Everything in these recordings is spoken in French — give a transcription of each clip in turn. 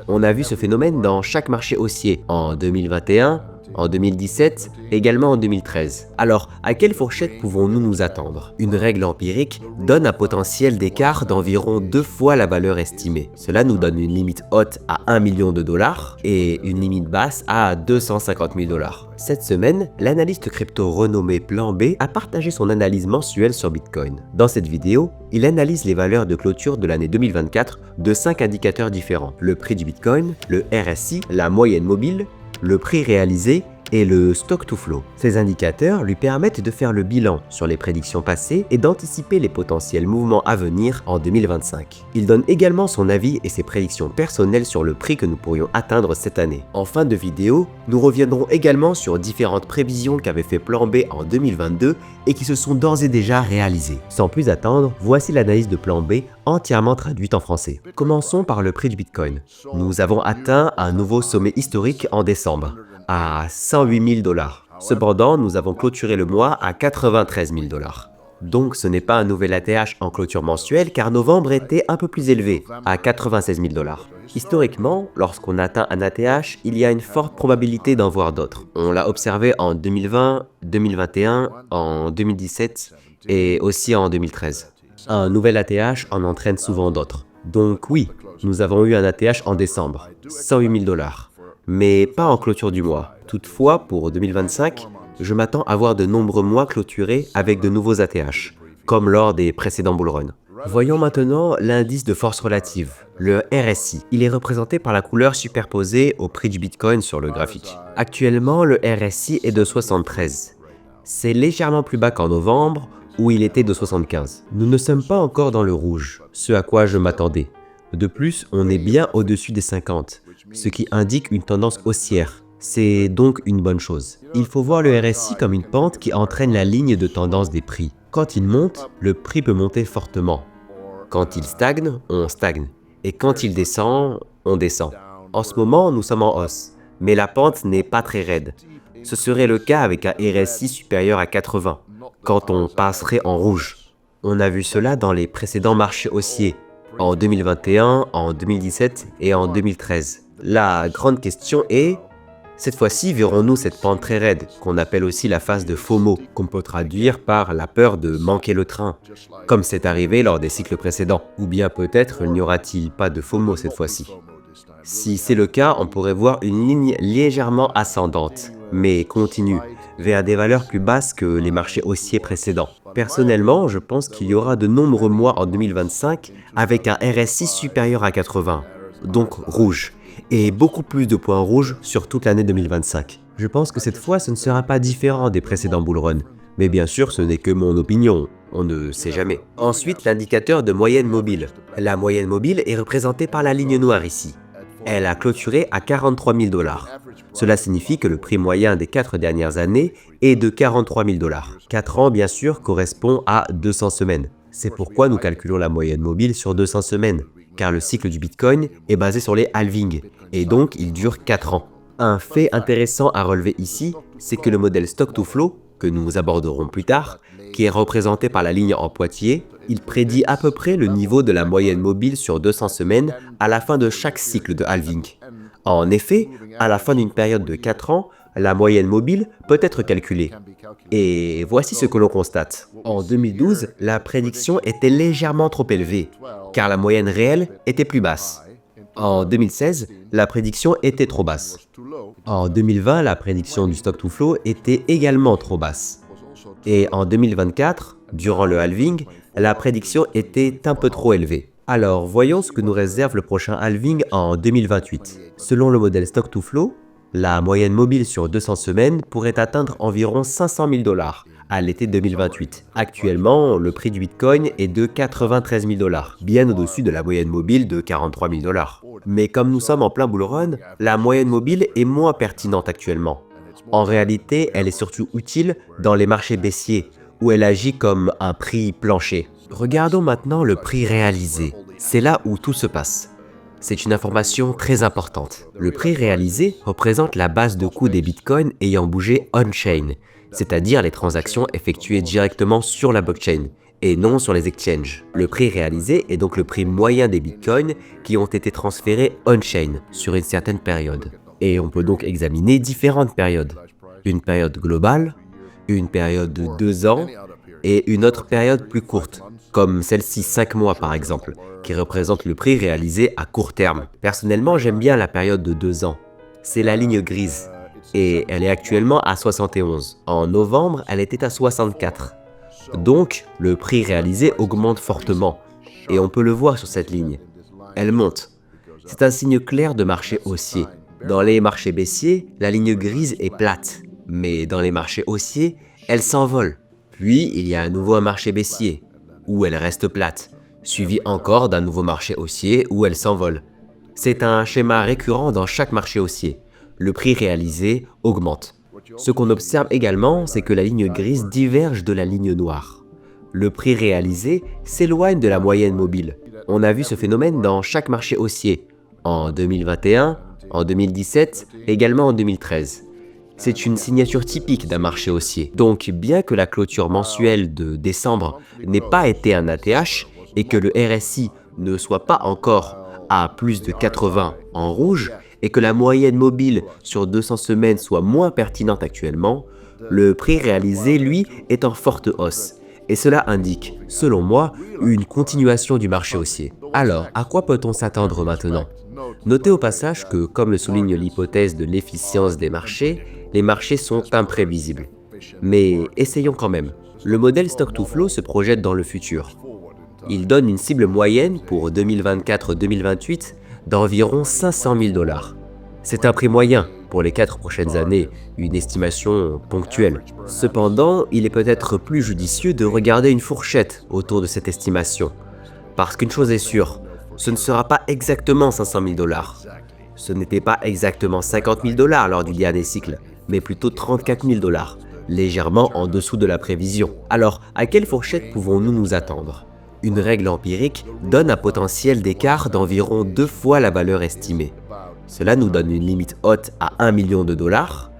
On a vu ce phénomène dans chaque marché haussier, en 2021, en 2017, également en 2013. Alors, à quelle fourchette pouvons-nous nous attendre? Une règle empirique donne un potentiel d'écart d'environ 2 fois la valeur estimée. Cela nous donne une limite haute à 1 million de dollars et une limite basse à 250 000 dollars. Cette semaine, l'analyste crypto renommé Plan B a partagé son analyse mensuelle sur Bitcoin. Dans cette vidéo, il analyse les valeurs de clôture de l'année 2024 de 5 indicateurs différents: le prix du Bitcoin, le RSI, la moyenne mobile, le prix réalisé et le stock to flow. Ces indicateurs lui permettent de faire le bilan sur les prédictions passées et d'anticiper les potentiels mouvements à venir en 2025. Il donne également son avis et ses prédictions personnelles sur le prix que nous pourrions atteindre cette année. En fin de vidéo, nous reviendrons également sur différentes prévisions qu'avait fait Plan B en 2022 et qui se sont d'ores et déjà réalisées. Sans plus attendre, voici l'analyse de Plan B entièrement traduite en français. Commençons par le prix du Bitcoin. Nous avons atteint un nouveau sommet historique en décembre, à 108 000 dollars. Cependant, nous avons clôturé le mois à 93 000 dollars. Donc ce n'est pas un nouvel ATH en clôture mensuelle car novembre était un peu plus élevé, à 96 000 dollars. Historiquement, lorsqu'on atteint un ATH, il y a une forte probabilité d'en voir d'autres. On l'a observé en 2020, 2021, en 2017 et aussi en 2013. Un nouvel ATH en entraîne souvent d'autres. Donc oui, nous avons eu un ATH en décembre, 108 000 dollars. Mais pas en clôture du mois. Toutefois, pour 2025, je m'attends à voir de nombreux mois clôturés avec de nouveaux ATH, comme lors des précédents bullruns. Voyons maintenant l'indice de force relative, le RSI. Il est représenté par la couleur superposée au prix du Bitcoin sur le graphique. Actuellement, le RSI est de 73. C'est légèrement plus bas qu'en novembre, où il était de 75. Nous ne sommes pas encore dans le rouge, ce à quoi je m'attendais. De plus, on est bien au-dessus des 50, ce qui indique une tendance haussière. C'est donc une bonne chose. Il faut voir le RSI comme une pente qui entraîne la ligne de tendance des prix. Quand il monte, le prix peut monter fortement. Quand il stagne, on stagne. Et quand il descend, on descend. En ce moment, nous sommes en hausse, mais la pente n'est pas très raide. Ce serait le cas avec un RSI supérieur à 80, quand on passerait en rouge. On a vu cela dans les précédents marchés haussiers, en 2021, en 2017 et en 2013. La grande question est, cette fois-ci, verrons-nous cette pente très raide, qu'on appelle aussi la phase de FOMO, qu'on peut traduire par la peur de manquer le train, comme c'est arrivé lors des cycles précédents. Ou bien peut-être n'y aura-t-il pas de FOMO cette fois-ci. Si c'est le cas, on pourrait voir une ligne légèrement ascendante, mais continue, vers des valeurs plus basses que les marchés haussiers précédents. Personnellement, je pense qu'il y aura de nombreux mois en 2025 avec un RSI supérieur à 80, donc rouge, et beaucoup plus de points rouges sur toute l'année 2025. Je pense que cette fois, ce ne sera pas différent des précédents bullruns, mais bien sûr, ce n'est que mon opinion, on ne sait jamais. Ensuite, l'indicateur de moyenne mobile. La moyenne mobile est représentée par la ligne noire ici. Elle a clôturé à 43 000 dollars. Cela signifie que le prix moyen des 4 dernières années est de 43 000 dollars. 4 ans, bien sûr, correspond à 200 semaines. C'est pourquoi nous calculons la moyenne mobile sur 200 semaines, car le cycle du Bitcoin est basé sur les halvings, et donc il dure 4 ans. Un fait intéressant à relever ici, c'est que le modèle Stock to Flow, que nous aborderons plus tard, qui est représenté par la ligne en pointillé, il prédit à peu près le niveau de la moyenne mobile sur 200 semaines à la fin de chaque cycle de halving. En effet, à la fin d'une période de 4 ans, la moyenne mobile peut être calculée. Et voici ce que l'on constate. En 2012, la prédiction était légèrement trop élevée, car la moyenne réelle était plus basse. En 2016, la prédiction était trop basse. En 2020, la prédiction du stock to flow était également trop basse. Et en 2024, durant le halving, la prédiction était un peu trop élevée. Alors, voyons ce que nous réserve le prochain halving en 2028. Selon le modèle stock to flow, la moyenne mobile sur 200 semaines pourrait atteindre environ 500 000 dollars à l'été 2028. Actuellement, le prix du Bitcoin est de 93 000 dollars, bien au-dessus de la moyenne mobile de 43 000 dollars. Mais comme nous sommes en plein bull run, la moyenne mobile est moins pertinente actuellement. En réalité, elle est surtout utile dans les marchés baissiers, où elle agit comme un prix plancher. Regardons maintenant le prix réalisé. C'est là où tout se passe. C'est une information très importante. Le prix réalisé représente la base de coût des bitcoins ayant bougé on-chain, c'est-à-dire les transactions effectuées directement sur la blockchain, et non sur les exchanges. Le prix réalisé est donc le prix moyen des bitcoins qui ont été transférés on-chain sur une certaine période. Et on peut donc examiner différentes périodes. Une période globale, une période de 2 ans et une autre période plus courte, comme celle-ci 5 mois par exemple, qui représente le prix réalisé à court terme. Personnellement, j'aime bien la période de 2 ans. C'est la ligne grise et elle est actuellement à 71. En novembre, elle était à 64. Donc, le prix réalisé augmente fortement et on peut le voir sur cette ligne. Elle monte. C'est un signe clair de marché haussier. Dans les marchés baissiers, la ligne grise est plate, mais dans les marchés haussiers, elle s'envole. Puis, il y a à nouveau un marché baissier, où elle reste plate, suivi encore d'un nouveau marché haussier où elle s'envole. C'est un schéma récurrent dans chaque marché haussier. Le prix réalisé augmente. Ce qu'on observe également, c'est que la ligne grise diverge de la ligne noire. Le prix réalisé s'éloigne de la moyenne mobile. On a vu ce phénomène dans chaque marché haussier, en 2021, en 2017, également en 2013. C'est une signature typique d'un marché haussier. Donc, bien que la clôture mensuelle de décembre n'ait pas été un ATH et que le RSI ne soit pas encore à plus de 80 en rouge et que la moyenne mobile sur 200 semaines soit moins pertinente actuellement, le prix réalisé, lui, est en forte hausse. Et cela indique, selon moi, une continuation du marché haussier. Alors, à quoi peut-on s'attendre maintenant ? Notez au passage que, comme le souligne l'hypothèse de l'efficience des marchés, les marchés sont imprévisibles. Mais essayons quand même. Le modèle Stock-to-Flow se projette dans le futur. Il donne une cible moyenne pour 2024-2028 d'environ 500 000 $. C'est un prix moyen pour les 4 prochaines années, une estimation ponctuelle. Cependant, il est peut-être plus judicieux de regarder une fourchette autour de cette estimation. Parce qu'une chose est sûre, ce ne sera pas exactement 500 000 $. Ce n'était pas exactement 50 000 $ lors du dernier cycle, mais plutôt 34 000 $, légèrement en dessous de la prévision. Alors, à quelle fourchette pouvons-nous nous attendre ? Une règle empirique donne un potentiel d'écart d'environ 2 fois la valeur estimée. Cela nous donne une limite haute à 1 million de dollars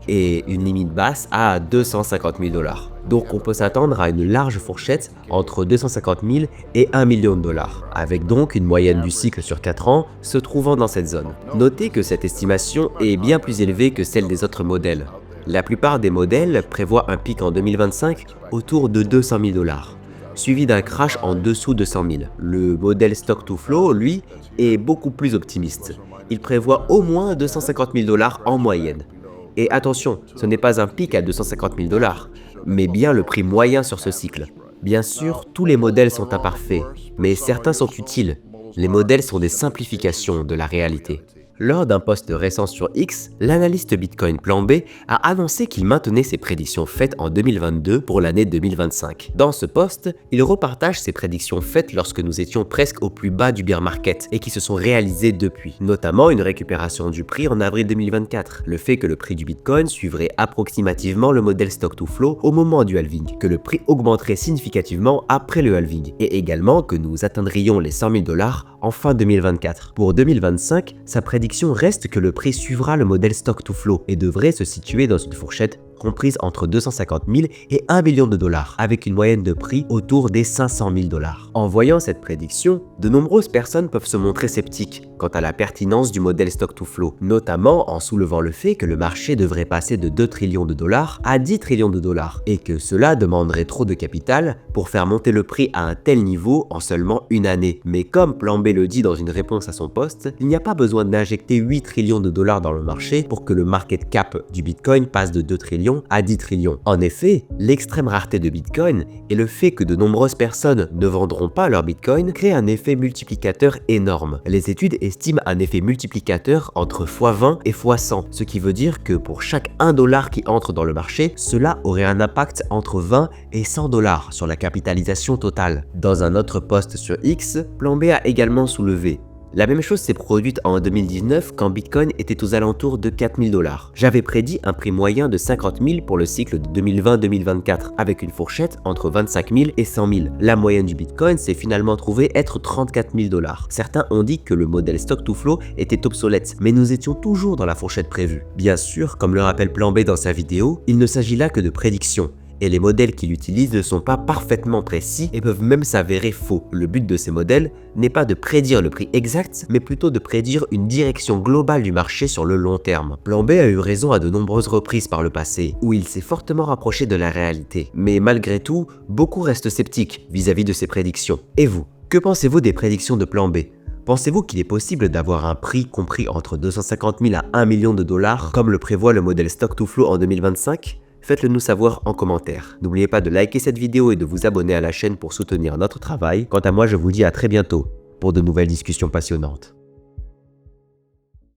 et une limite basse à 250 000 $. Donc on peut s'attendre à une large fourchette entre 250 000 et 1 million de dollars, avec donc une moyenne du cycle sur 4 ans se trouvant dans cette zone. Notez que cette estimation est bien plus élevée que celle des autres modèles. La plupart des modèles prévoient un pic en 2025 autour de 200 000 $, suivi d'un crash en dessous de 100 000. Le modèle Stock-to-Flow, lui, est beaucoup plus optimiste. Il prévoit au moins 250 000 $ en moyenne. Et attention, ce n'est pas un pic à 250 000 $, mais bien le prix moyen sur ce cycle. Bien sûr, tous les modèles sont imparfaits, mais certains sont utiles. Les modèles sont des simplifications de la réalité. Lors d'un post récent sur X, l'analyste Bitcoin Plan B a annoncé qu'il maintenait ses prédictions faites en 2022 pour l'année 2025. Dans ce post, il repartage ses prédictions faites lorsque nous étions presque au plus bas du bear market et qui se sont réalisées depuis, notamment une récupération du prix en avril 2024, le fait que le prix du Bitcoin suivrait approximativement le modèle Stock-to-Flow au moment du halving, que le prix augmenterait significativement après le halving, et également que nous atteindrions les 100 000 $ en fin 2024. Pour 2025, sa prédiction reste que le prix suivra le modèle Stock-to-Flow et devrait se situer dans une fourchette comprise entre 250 000 et 1 million de dollars, avec une moyenne de prix autour des 500 000 $. En voyant cette prédiction, de nombreuses personnes peuvent se montrer sceptiques quant à la pertinence du modèle Stock-to-Flow, notamment en soulevant le fait que le marché devrait passer de 2 trillions de dollars à 10 trillions de dollars, et que cela demanderait trop de capital pour faire monter le prix à un tel niveau en seulement une année. Mais comme Plan B le dit dans une réponse à son post, il n'y a pas besoin d'injecter 8 trillions de dollars dans le marché pour que le market cap du Bitcoin passe de 2 trillions à 10 trillions. En effet, l'extrême rareté de Bitcoin et le fait que de nombreuses personnes ne vendront pas leur Bitcoin crée un effet multiplicateur énorme. Les études estiment un effet multiplicateur entre x20 et x100, ce qui veut dire que pour chaque 1 dollar qui entre dans le marché, cela aurait un impact entre 20 et 100 dollars sur la capitalisation totale. Dans un autre post sur X, Plan B a également soulevé: la même chose s'est produite en 2019 quand Bitcoin était aux alentours de 4 000 $. J'avais prédit un prix moyen de 50 000 pour le cycle de 2020-2024, avec une fourchette entre 25 000 et 100 000. La moyenne du Bitcoin s'est finalement trouvée être 34 000 $. Certains ont dit que le modèle Stock-to-Flow était obsolète, mais nous étions toujours dans la fourchette prévue. Bien sûr, comme le rappelle Plan B dans sa vidéo, il ne s'agit là que de prédictions, et les modèles qu'il utilise ne sont pas parfaitement précis et peuvent même s'avérer faux. Le but de ces modèles n'est pas de prédire le prix exact, mais plutôt de prédire une direction globale du marché sur le long terme. Plan B a eu raison à de nombreuses reprises par le passé, où il s'est fortement rapproché de la réalité. Mais malgré tout, beaucoup restent sceptiques vis-à-vis de ses prédictions. Et vous, que pensez-vous des prédictions de Plan B? Pensez-vous qu'il est possible d'avoir un prix compris entre 250 000 à 1 million de dollars, comme le prévoit le modèle Stock to Flow en 2025? Faites-le nous savoir en commentaire. N'oubliez pas de liker cette vidéo et de vous abonner à la chaîne pour soutenir notre travail. Quant à moi, je vous dis à très bientôt pour de nouvelles discussions passionnantes.